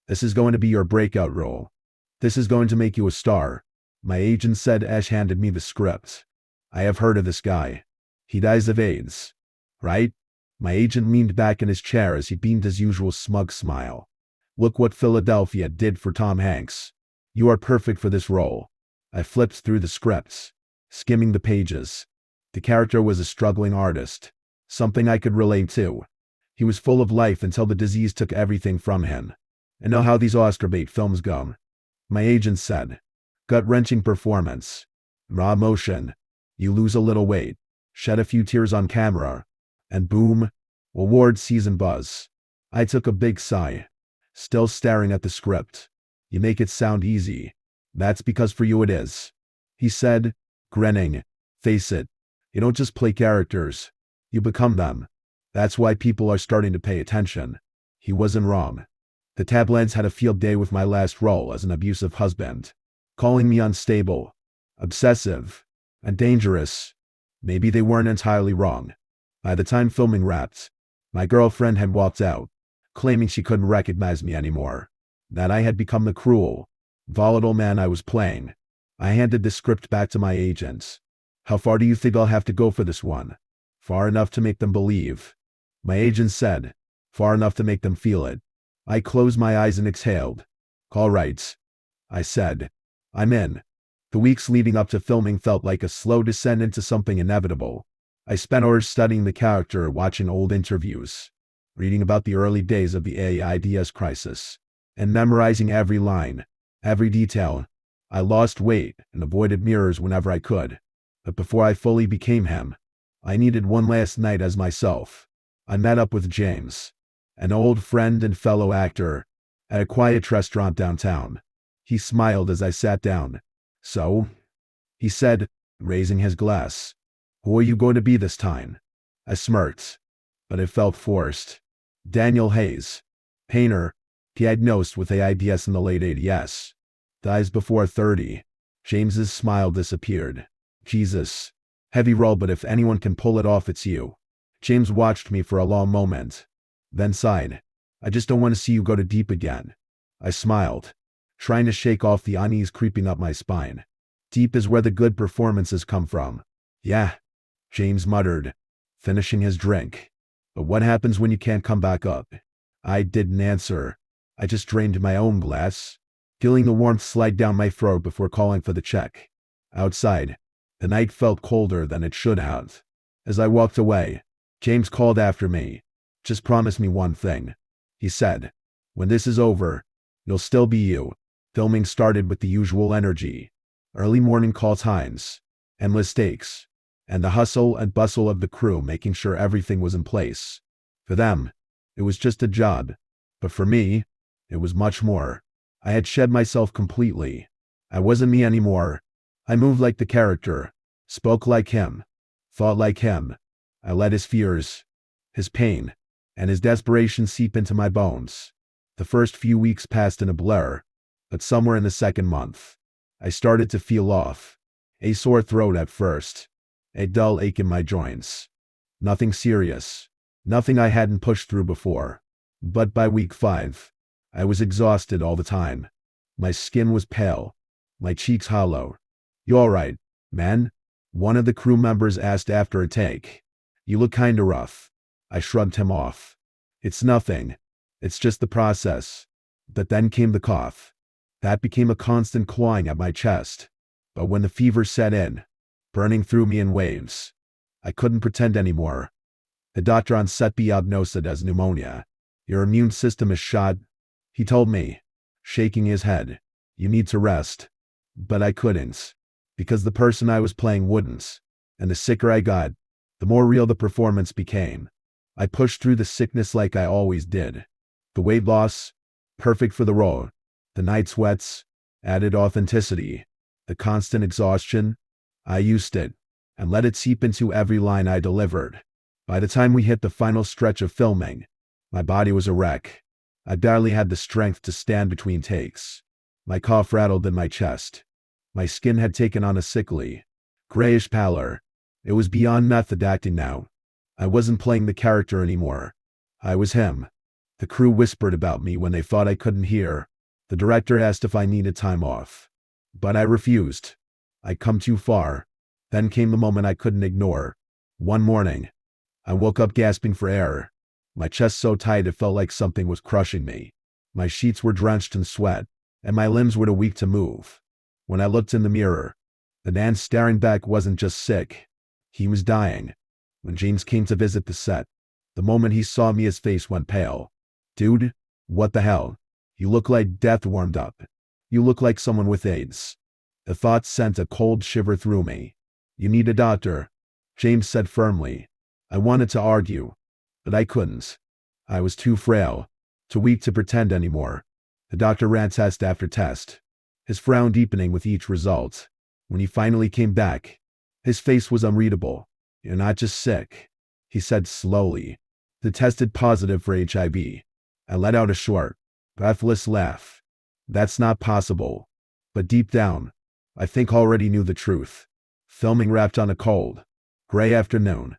This is going to be your breakout role. This is going to make you a star. My agent said as handed me the script. I have heard of this guy. He dies of AIDS. Right? My agent leaned back in his chair as he beamed his usual smug smile. Look what Philadelphia did for Tom Hanks. You are perfect for this role. I flipped through the scripts, skimming the pages. The character was a struggling artist, something I could relate to. He was full of life until the disease took everything from him. And know how these Oscar bait films go. My agent said. Gut-wrenching performance. Raw emotion. You lose a little weight. Shed a few tears on camera. And boom. Award season buzz. I took a big sigh. Still staring at the script. You make it sound easy. That's because for you it is. He said, grinning. Face it. You don't just play characters. You become them. That's why people are starting to pay attention. He wasn't wrong. The tabloids had a field day with my last role as an abusive husband, calling me unstable, obsessive, and dangerous. Maybe they weren't entirely wrong. By the time filming wrapped, my girlfriend had walked out, claiming she couldn't recognize me anymore, that I had become the cruel, volatile man I was playing. I handed the script back to my agent. How far do you think I'll have to go for this one? Far enough to make them believe. My agent said, far enough to make them feel it. I closed my eyes and exhaled. All right, I said. I'm in. The weeks leading up to filming felt like a slow descent into something inevitable. I spent hours studying the character, watching old interviews, reading about the early days of the AIDS crisis, and memorizing every line, every detail. I lost weight and avoided mirrors whenever I could. But before I fully became him, I needed one last night as myself. I met up with James, an old friend and fellow actor, at a quiet restaurant downtown. He smiled as I sat down. So? He said, raising his glass. Who are you going to be this time? I smirked, but it felt forced. Daniel Hayes, painter, diagnosed with AIDS in the late 80s. Dies before 30. James's smile disappeared. Jesus. Heavy role, but if anyone can pull it off, it's you. James watched me for a long moment, then sighed. I just don't want to see you go too deep again. I smiled, trying to shake off the unease creeping up my spine. Deep is where the good performances come from. Yeah, James muttered, finishing his drink. But what happens when you can't come back up? I didn't answer. I just drained my own glass, feeling the warmth slide down my throat before calling for the check. Outside, the night felt colder than it should have. As I walked away, James called after me. Just promise me one thing, he said. When this is over, you'll still be you. Filming started with the usual energy. Early morning call times, endless takes, and the hustle and bustle of the crew making sure everything was in place. For them, it was just a job. But for me, it was much more. I had shed myself completely. I wasn't me anymore. I moved like the character, spoke like him, thought like him. I let his fears, his pain, and his desperation seep into my bones. The first few weeks passed in a blur, but somewhere in the second month, I started to feel off. A sore throat at first, a dull ache in my joints. Nothing serious, nothing I hadn't pushed through before. But by week 5, I was exhausted all the time. My skin was pale, my cheeks hollow. You all right, man? One of the crew members asked after a take. You look kinda rough. I shrugged him off. It's nothing. It's just the process. But then came the cough. That became a constant clawing at my chest. But when the fever set in, burning through me in waves, I couldn't pretend anymore. The doctor on set diagnosed it as pneumonia. Your immune system is shot, he told me, shaking his head. You need to rest. But I couldn't, because the person I was playing wouldn't. And the sicker I got, the more real the performance became. I pushed through the sickness like I always did. The weight loss, perfect for the role. The night sweats, added authenticity. The constant exhaustion, I used it, and let it seep into every line I delivered. By the time we hit the final stretch of filming, my body was a wreck. I barely had the strength to stand between takes. My cough rattled in my chest. My skin had taken on a sickly, grayish pallor. It was beyond method acting now. I wasn't playing the character anymore. I was him. The crew whispered about me when they thought I couldn't hear. The director asked if I needed time off. But I refused. I'd come too far. Then came the moment I couldn't ignore. One morning, I woke up gasping for air. My chest so tight it felt like something was crushing me. My sheets were drenched in sweat, and my limbs were too weak to move. When I looked in the mirror, the man staring back wasn't just sick. He was dying. When James came to visit the set, the moment he saw me his face went pale. Dude, what the hell? You look like death warmed up. You look like someone with AIDS. The thought sent a cold shiver through me. You need a doctor, James said firmly. I wanted to argue, but I couldn't. I was too frail, too weak to pretend anymore. The doctor ran test after test, his frown deepening with each result. When he finally came back, his face was unreadable. You're not just sick, he said slowly. They tested positive for HIV. I let out a short, breathless laugh. That's not possible. But deep down, I think I already knew the truth. Filming wrapped on a cold, gray afternoon.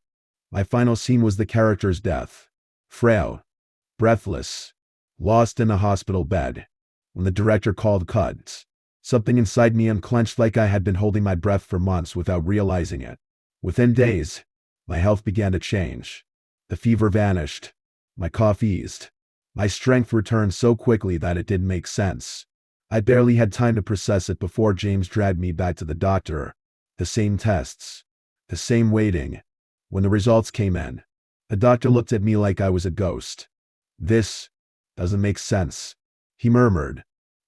My final scene was the character's death. Frail, breathless, lost in a hospital bed. When the director called cuts, something inside me unclenched like I had been holding my breath for months without realizing it. Within days, my health began to change. The fever vanished. My cough eased. My strength returned so quickly that it didn't make sense. I barely had time to process it before James dragged me back to the doctor. The same tests. The same waiting. When the results came in, the doctor looked at me like I was a ghost. This doesn't make sense, he murmured.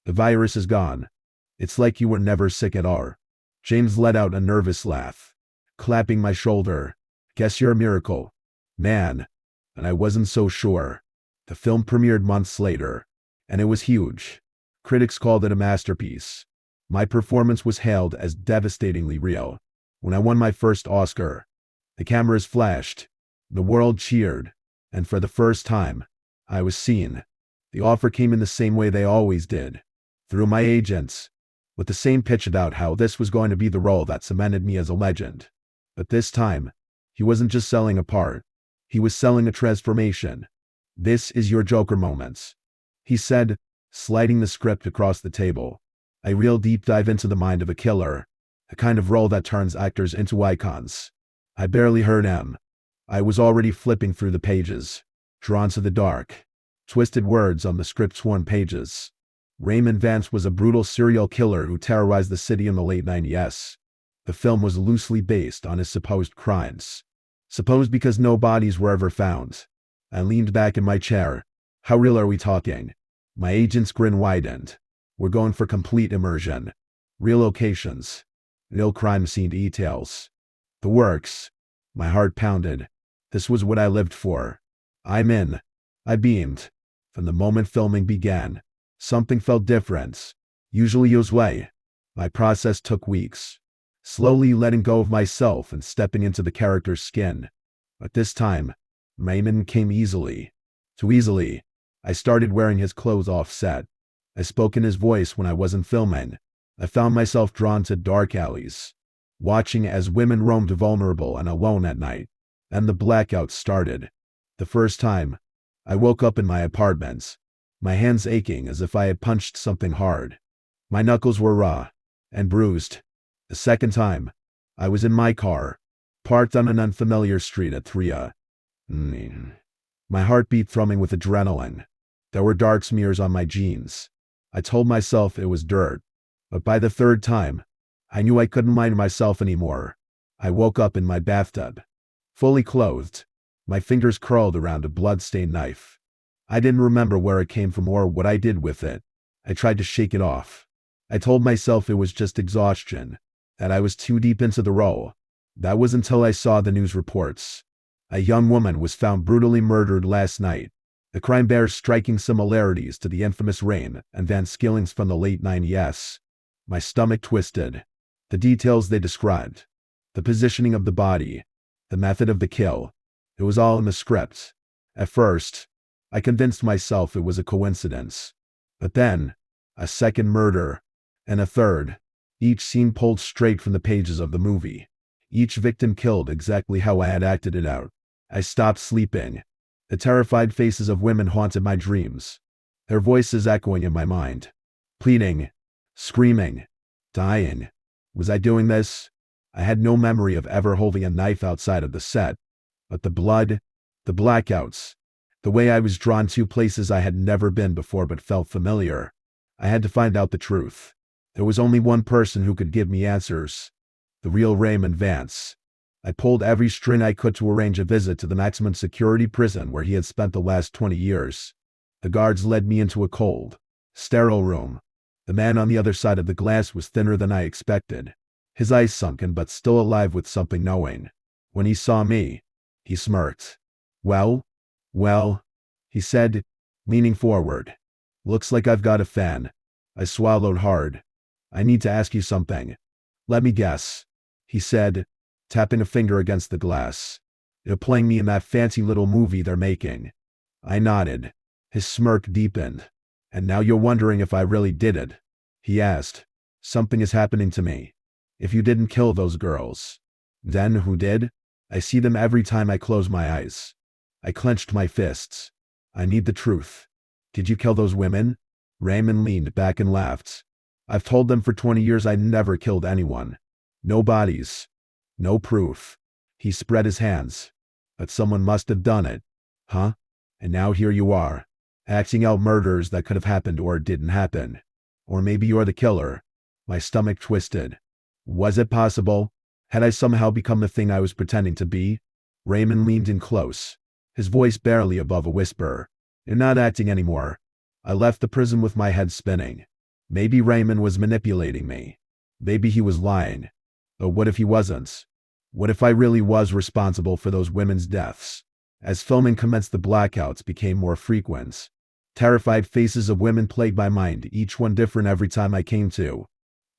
The virus is gone. It's like you were never sick at all. James let out a nervous laugh, clapping my shoulder. Guess you're a miracle, man. And I wasn't so sure. The film premiered months later, and it was huge. Critics called it a masterpiece. My performance was hailed as devastatingly real. When I won my first Oscar, the cameras flashed, the world cheered, and for the first time, I was seen. The offer came in the same way they always did, through my agents, with the same pitch about how this was going to be the role that cemented me as a legend. But this time, he wasn't just selling a part, he was selling a transformation. This is your Joker moments, he said, sliding the script across the table. A real deep dive into the mind of a killer, a kind of role that turns actors into icons. I barely heard him. I was already flipping through the pages, drawn to the dark, twisted words on the script's worn pages. Raymond Vance was a brutal serial killer who terrorized the city in the late 90s. The film was loosely based on his supposed crimes. Supposed because no bodies were ever found. I leaned back in my chair. How real are we talking? My agent's grin widened. We're going for complete immersion. Real locations. Real crime scene details. The works. My heart pounded. This was what I lived for. I'm in. I beamed. From the moment filming began, something felt different. Usually his way. My process took weeks. Slowly letting go of myself and stepping into the character's skin. But this time, Raymond came easily. Too easily. I started wearing his clothes off set. I spoke in his voice when I wasn't filming. I found myself drawn to dark alleys, watching as women roamed vulnerable and alone at night. And the blackouts started. The first time, I woke up in my apartment, my hands aching as if I had punched something hard. My knuckles were raw and bruised. The second time, I was in my car, parked on an unfamiliar street at 3 a.m. My heartbeat thrumming with adrenaline. There were dark smears on my jeans. I told myself it was dirt. But by the third time, I knew I couldn't mind myself anymore. I woke up in my bathtub, fully clothed, my fingers curled around a blood-stained knife. I didn't remember where it came from or what I did with it. I tried to shake it off. I told myself it was just exhaustion, that I was too deep into the role. That was until I saw the news reports. A young woman was found brutally murdered last night. The crime bears striking similarities to the infamous Raymond Vance killings from the late 90s. My stomach twisted. The details they described, the positioning of the body, the method of the kill, it was all in the script. At first, I convinced myself it was a coincidence. But then, a second murder, and a third, each scene pulled straight from the pages of the movie. Each victim killed exactly how I had acted it out. I stopped sleeping. The terrified faces of women haunted my dreams, their voices echoing in my mind, pleading, screaming, dying. Was I doing this? I had no memory of ever holding a knife outside of the set, but the blood, the blackouts, the way I was drawn to places I had never been before but felt familiar. I had to find out the truth. There was only one person who could give me answers, the real Raymond Vance. I pulled every string I could to arrange a visit to the maximum security prison where he had spent the last 20 years. The guards led me into a cold, sterile room. The man on the other side of the glass was thinner than I expected, his eyes sunken but still alive with something knowing. When he saw me, he smirked. Well, he said, leaning forward. Looks like I've got a fan. I swallowed hard. I need to ask you something. Let me guess, he said, tapping a finger against the glass. You're playing me in that fancy little movie they're making. I nodded. His smirk deepened. And now you're wondering if I really did it, he asked. Something is happening to me. If you didn't kill those girls, then who did? I see them every time I close my eyes. I clenched my fists. I need the truth. Did you kill those women? Raymond leaned back and laughed. I've told them for 20 years I never killed anyone. No bodies. No proof. He spread his hands. But someone must have done it. Huh? And now here you are, acting out murders that could have happened or didn't happen. Or maybe you're the killer. My stomach twisted. Was it possible? Had I somehow become the thing I was pretending to be? Raymond leaned in close, his voice barely above a whisper. You're not acting anymore. I left the prison with my head spinning. Maybe Raymond was manipulating me. Maybe he was lying. But what if he wasn't? What if I really was responsible for those women's deaths? As filming commenced, the blackouts became more frequent. Terrified faces of women plagued my mind, each one different every time I came to.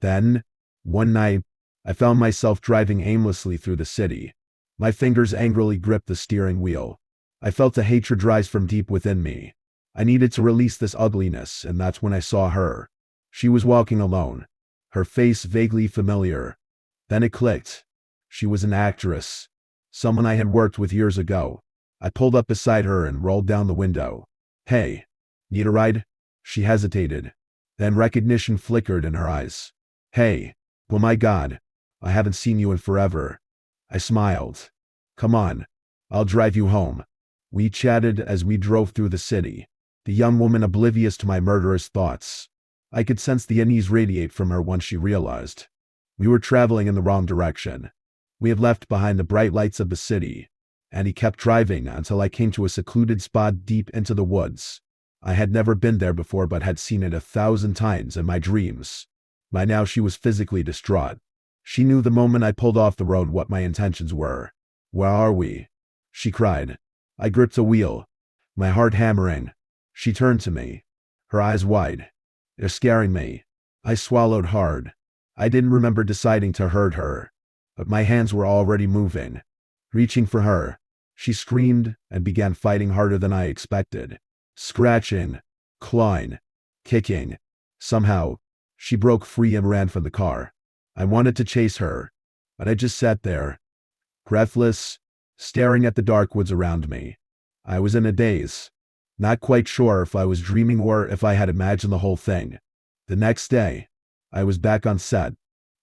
Then, one night, I found myself driving aimlessly through the city. My fingers angrily gripped the steering wheel. I felt a hatred rise from deep within me. I needed to release this ugliness, and that's when I saw her. She was walking alone, her face vaguely familiar. Then it clicked. She was an actress, someone I had worked with years ago. I pulled up beside her and rolled down the window. Hey, need a ride? She hesitated. Then recognition flickered in her eyes. Hey, oh my God, I haven't seen you in forever. I smiled. Come on, I'll drive you home. We chatted as we drove through the city, the young woman oblivious to my murderous thoughts. I could sense the unease radiate from her once she realized. We were traveling in the wrong direction. We had left behind the bright lights of the city, and he kept driving until I came to a secluded spot deep into the woods. I had never been there before but had seen it 1,000 times in my dreams. By now she was physically distraught. She knew the moment I pulled off the road what my intentions were. Where are we? She cried. I gripped the wheel, my heart hammering. She turned to me, her eyes wide. They're scaring me. I swallowed hard. I didn't remember deciding to hurt her, but my hands were already moving, reaching for her. She screamed and began fighting harder than I expected, scratching, clawing, kicking. Somehow, she broke free and ran from the car. I wanted to chase her, but I just sat there, breathless, staring at the dark woods around me. I was in a daze, not quite sure if I was dreaming or if I had imagined the whole thing. The next day, I was back on set,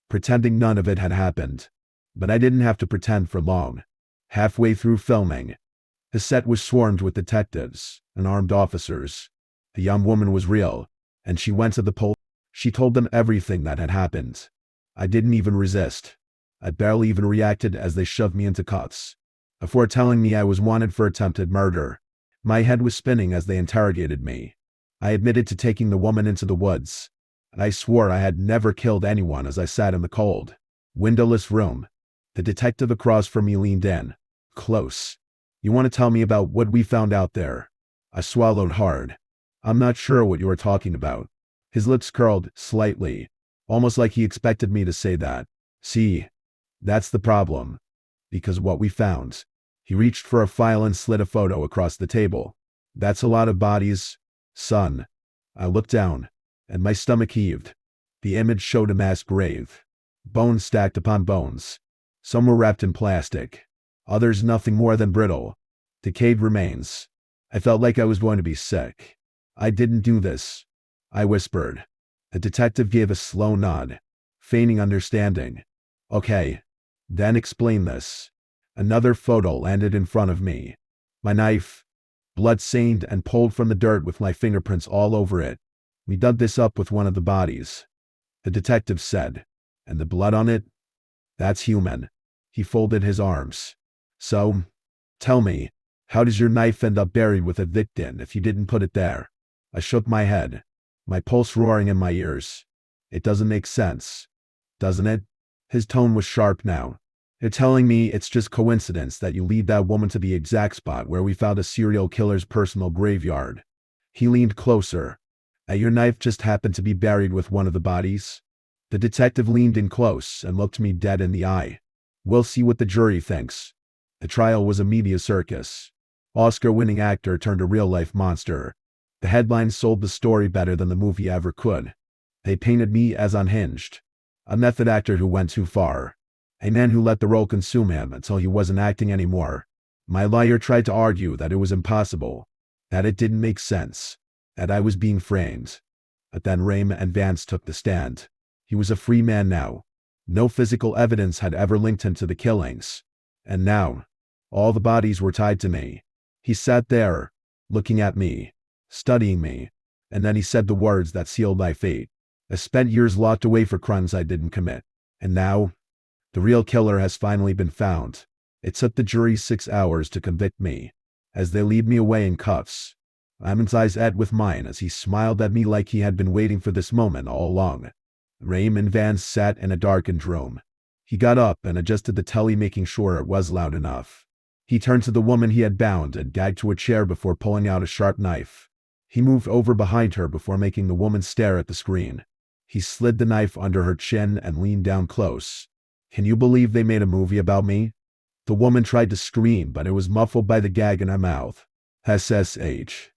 pretending none of it had happened. But I didn't have to pretend for long. Halfway through filming, the set was swarmed with detectives and armed officers. The young woman was real, and she went to the police. She told them everything that had happened. I didn't even resist. I barely even reacted as they shoved me into cuffs. Before telling me I was wanted for attempted murder, my head was spinning as they interrogated me. I admitted to taking the woman into the woods, and I swore I had never killed anyone as I sat in the cold, windowless room. The detective across from me leaned in, close. You want to tell me about what we found out there? I swallowed hard. I'm not sure what you are talking about. His lips curled slightly, almost like he expected me to say that. See, that's the problem. Because what we found. He reached for a file and slid a photo across the table. That's a lot of bodies, son. I looked down, and my stomach heaved. The image showed a mass grave. Bones stacked upon bones. Some were wrapped in plastic. Others nothing more than brittle, decayed remains. I felt like I was going to be sick. I didn't do this, I whispered. The detective gave a slow nod, feigning understanding. Okay, then explain this. Another photo landed in front of me. My knife, blood-stained and pulled from the dirt with my fingerprints all over it. We dug this up with one of the bodies, the detective said. And the blood on it? That's human. He folded his arms. So, tell me, how does your knife end up buried with a victim if you didn't put it there? I shook my head, my pulse roaring in my ears. It doesn't make sense, doesn't it? His tone was sharp now. You're telling me it's just coincidence that you lead that woman to the exact spot where we found a serial killer's personal graveyard. He leaned closer. That your knife just happened to be buried with one of the bodies? The detective leaned in close and looked me dead in the eye. We'll see what the jury thinks. The trial was a media circus. Oscar-winning actor turned a real-life monster. The headlines sold the story better than the movie ever could. They painted me as unhinged. A method actor who went too far. A man who let the role consume him until he wasn't acting anymore. My lawyer tried to argue that it was impossible, that it didn't make sense, that I was being framed. But then Raymond Vance took the stand. He was a free man now. No physical evidence had ever linked him to the killings. And now, all the bodies were tied to me. He sat there, looking at me, studying me, and then he said the words that sealed my fate. I spent years locked away for crimes I didn't commit. And now, the real killer has finally been found. It took the jury 6 hours to convict me. As they lead me away in cuffs, Raymond's eyes met with mine as he smiled at me like he had been waiting for this moment all along. Raymond Vance sat in a darkened room. He got up and adjusted the telly, making sure it was loud enough. He turned to the woman he had bound and gagged to a chair before pulling out a sharp knife. He moved over behind her before making the woman stare at the screen. He slid the knife under her chin and leaned down close. Can you believe they made a movie about me? The woman tried to scream, but it was muffled by the gag in her mouth. SSH.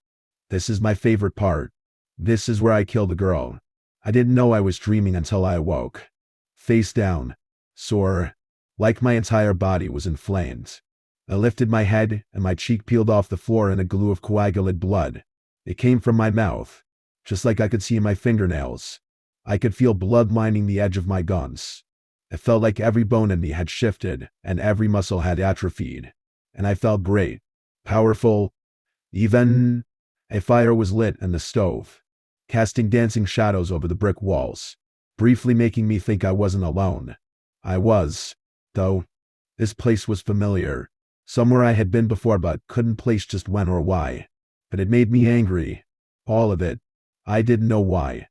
This is my favorite part. This is where I kill the girl. I didn't know I was dreaming until I awoke. Face down, sore, like my entire body was inflamed. I lifted my head, and my cheek peeled off the floor in a glue of coagulated blood. It came from my mouth, just like I could see my fingernails. I could feel blood lining the edge of my gums. It felt like every bone in me had shifted, and every muscle had atrophied. And I felt great, powerful, even. A fire was lit in the stove, casting dancing shadows over the brick walls, briefly making me think I wasn't alone. I was, though. This place was familiar, somewhere I had been before but couldn't place just when or why. But it made me angry. All of it. I didn't know why.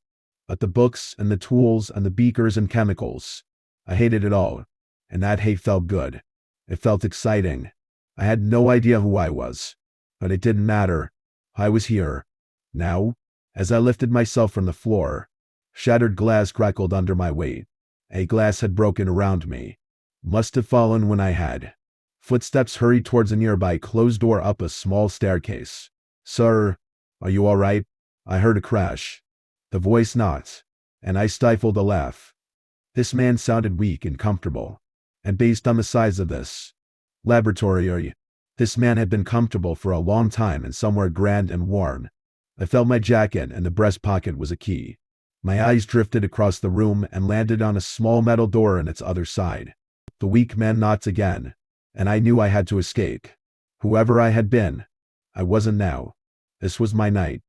But the books and the tools and the beakers and chemicals. I hated it all. And that hate felt good. It felt exciting. I had no idea who I was. But it didn't matter. I was here. Now, as I lifted myself from the floor, shattered glass crackled under my weight. A glass had broken around me. Must have fallen when I had. Footsteps hurried towards a nearby closed door up a small staircase. Sir, are you all right? I heard a crash. The voice knocked, and I stifled a laugh. This man sounded weak and comfortable. And based on the size of this laboratory, this man had been comfortable for a long time and somewhere grand and warm. I felt my jacket, and the breast pocket was a key. My eyes drifted across the room and landed on a small metal door on its other side. The weak man knocked again, and I knew I had to escape. Whoever I had been, I wasn't now. This was my night.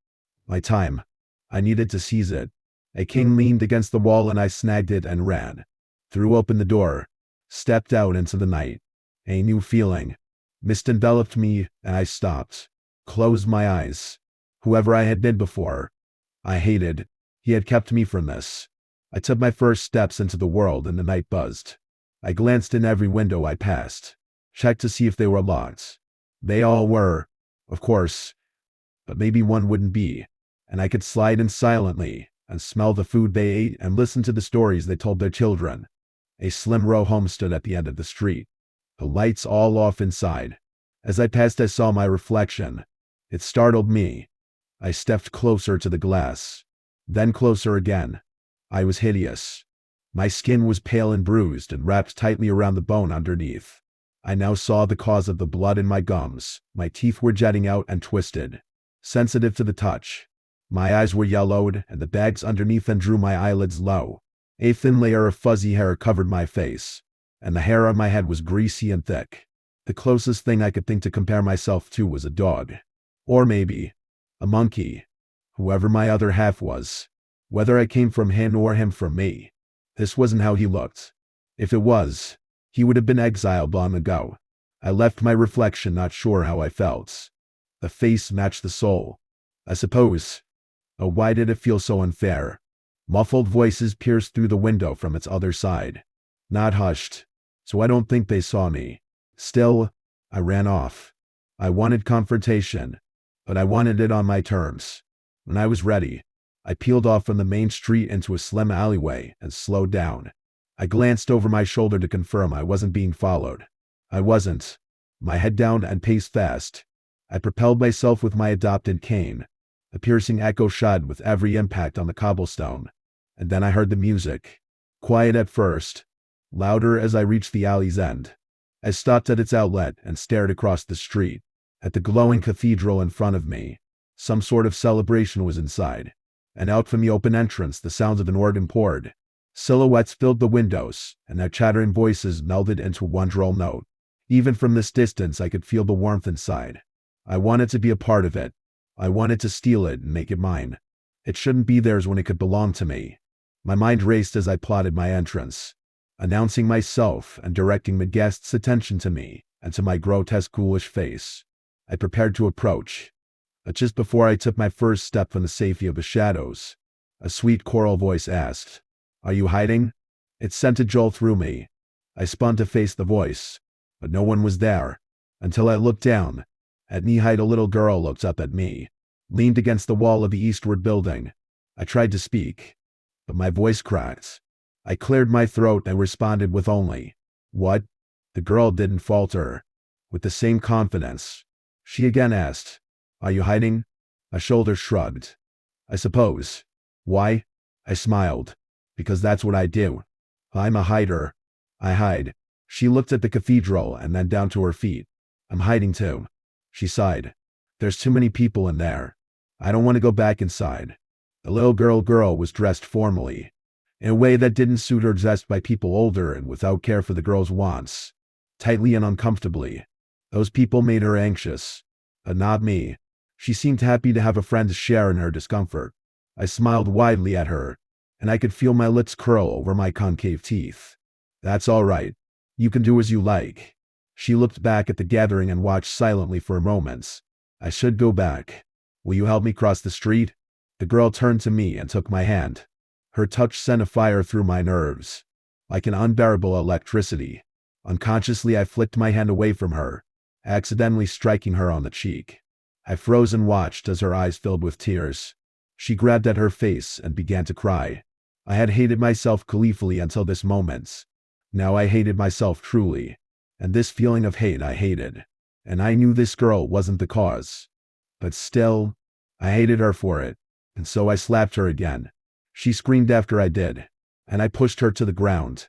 My time. I needed to seize it. A king leaned against the wall and I snagged it and ran. Threw open the door. Stepped out into the night. A new feeling. Mist enveloped me and I stopped. Closed my eyes. Whoever I had been before, I hated. He had kept me from this. I took my first steps into the world and the night buzzed. I glanced in every window I passed. Checked to see if they were locked. They all were, of course. But maybe one wouldn't be. And I could slide in silently and smell the food they ate and listen to the stories they told their children. A slim row home stood at the end of the street. The lights all off inside. As I passed I saw my reflection. It startled me. I stepped closer to the glass. Then closer again. I was hideous. My skin was pale and bruised and wrapped tightly around the bone underneath. I now saw the cause of the blood in my gums. My teeth were jetting out and twisted, sensitive to the touch. My eyes were yellowed, and the bags underneath them drew my eyelids low. A thin layer of fuzzy hair covered my face, and the hair on my head was greasy and thick. The closest thing I could think to compare myself to was a dog. Or maybe a monkey. Whoever my other half was. Whether I came from him or him from me. This wasn't how he looked. If it was, he would have been exiled long ago. I left my reflection not sure how I felt. The face matched the soul, I suppose. Oh, why did it feel so unfair? Muffled voices pierced through the window from its other side. Not hushed, so I don't think they saw me. Still, I ran off. I wanted confrontation, but I wanted it on my terms. When I was ready, I peeled off from the main street into a slim alleyway and slowed down. I glanced over my shoulder to confirm I wasn't being followed. I wasn't. My head down and paced fast. I propelled myself with my adopted cane. A piercing echo shot with every impact on the cobblestone. And then I heard the music. Quiet at first, louder as I reached the alley's end. I stopped at its outlet and stared across the street, at the glowing cathedral in front of me. Some sort of celebration was inside. And out from the open entrance the sounds of an organ poured. Silhouettes filled the windows, and their chattering voices melded into one droll note. Even from this distance I could feel the warmth inside. I wanted to be a part of it. I wanted to steal it and make it mine. It shouldn't be theirs when it could belong to me. My mind raced as I plotted my entrance, announcing myself and directing the guests' attention to me and to my grotesque ghoulish face. I prepared to approach. But just before I took my first step from the safety of the shadows, a sweet choral voice asked, "Are you hiding?" It sent a jolt through me. I spun to face the voice, but no one was there, until I looked down. At knee-height a little girl looked up at me, leaned against the wall of the eastward building. I tried to speak, but my voice cracked. I cleared my throat and responded with only, "What?" The girl didn't falter. With the same confidence, she again asked, "Are you hiding?" My shoulders shrugged. "I suppose." "Why?" I smiled. "Because that's what I do. I'm a hider. I hide." She looked at the cathedral and then down to her feet. "I'm hiding too." She sighed. "There's too many people in there. I don't want to go back inside." The little girl was dressed formally, in a way that didn't suit her, dressed by people older and without care for the girl's wants. Tightly and uncomfortably. Those people made her anxious. But not me. She seemed happy to have a friend to share in her discomfort. I smiled widely at her, and I could feel my lips curl over my concave teeth. "That's all right. You can do as you like." She looked back at the gathering and watched silently for a moment. "I should go back. Will you help me cross the street?" The girl turned to me and took my hand. Her touch sent a fire through my nerves, like an unbearable electricity. Unconsciously I flicked my hand away from her, accidentally striking her on the cheek. I froze and watched as her eyes filled with tears. She grabbed at her face and began to cry. I had hated myself gleefully until this moment. Now I hated myself truly. And this feeling of hate I hated. And I knew this girl wasn't the cause. But still, I hated her for it. And so I slapped her again. She screamed after I did, and I pushed her to the ground.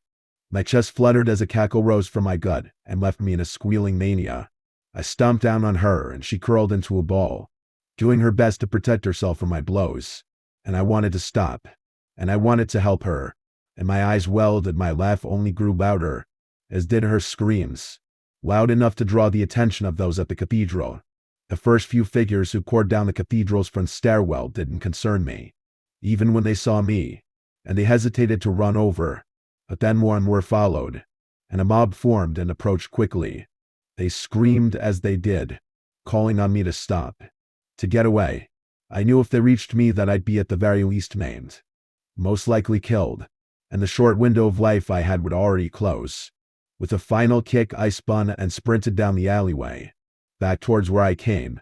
My chest fluttered as a cackle rose from my gut and left me in a squealing mania. I stomped down on her and she curled into a ball, doing her best to protect herself from my blows. And I wanted to stop. And I wanted to help her. And my eyes welled and my laugh only grew louder, as did her screams, loud enough to draw the attention of those at the cathedral. The first few figures who poured down the cathedral's front stairwell didn't concern me, even when they saw me, and they hesitated to run over. But then more and more followed, and a mob formed and approached quickly. They screamed as they did, calling on me to stop, to get away. I knew if they reached me that I'd be at the very least maimed, most likely killed, and the short window of life I had would already close. With a final kick I spun and sprinted down the alleyway, back towards where I came.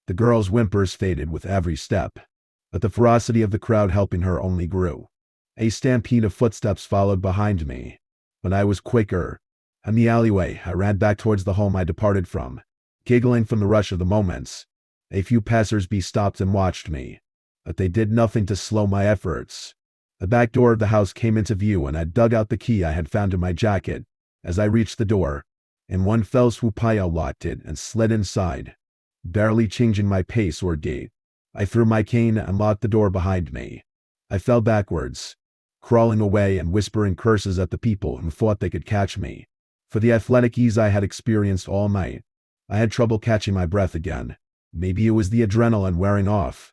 The girl's whimpers faded with every step, but the ferocity of the crowd helping her only grew. A stampede of footsteps followed behind me, but I was quicker. In the alleyway, I ran back towards the home I departed from, giggling from the rush of the moments. A few passers-by stopped and watched me, but they did nothing to slow my efforts. The back door of the house came into view and I dug out the key I had found in my jacket. As I reached the door, In one fell swoop I unlocked it and slid inside, barely changing my pace or gait. I threw my cane and locked the door behind me. I fell backwards, crawling away and whispering curses at the people who thought they could catch me. For the athletic ease I had experienced all night, I had trouble catching my breath again. Maybe it was the adrenaline wearing off.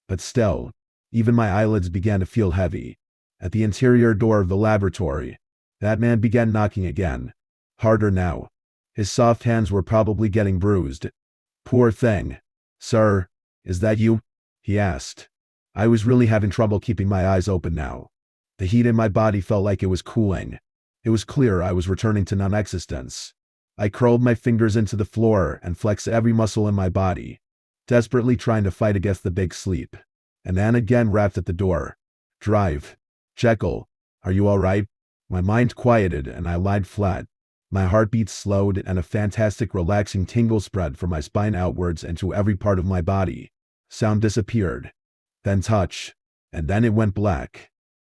But still, even my eyelids began to feel heavy. At the interior door of the laboratory, that man began knocking again. Harder now. His soft hands were probably getting bruised. Poor thing. "Sir, is that you?" he asked. I was really having trouble keeping my eyes open now. The heat in my body felt like it was cooling. It was clear I was returning to non-existence. I curled my fingers into the floor and flexed every muscle in my body, desperately trying to fight against the big sleep. And then again rapped at the door. "Drive. Jekyll, are you all right?" My mind quieted and I lied flat. My heartbeat slowed and a fantastic relaxing tingle spread from my spine outwards into every part of my body. Sound disappeared. Then touch. And then it went black.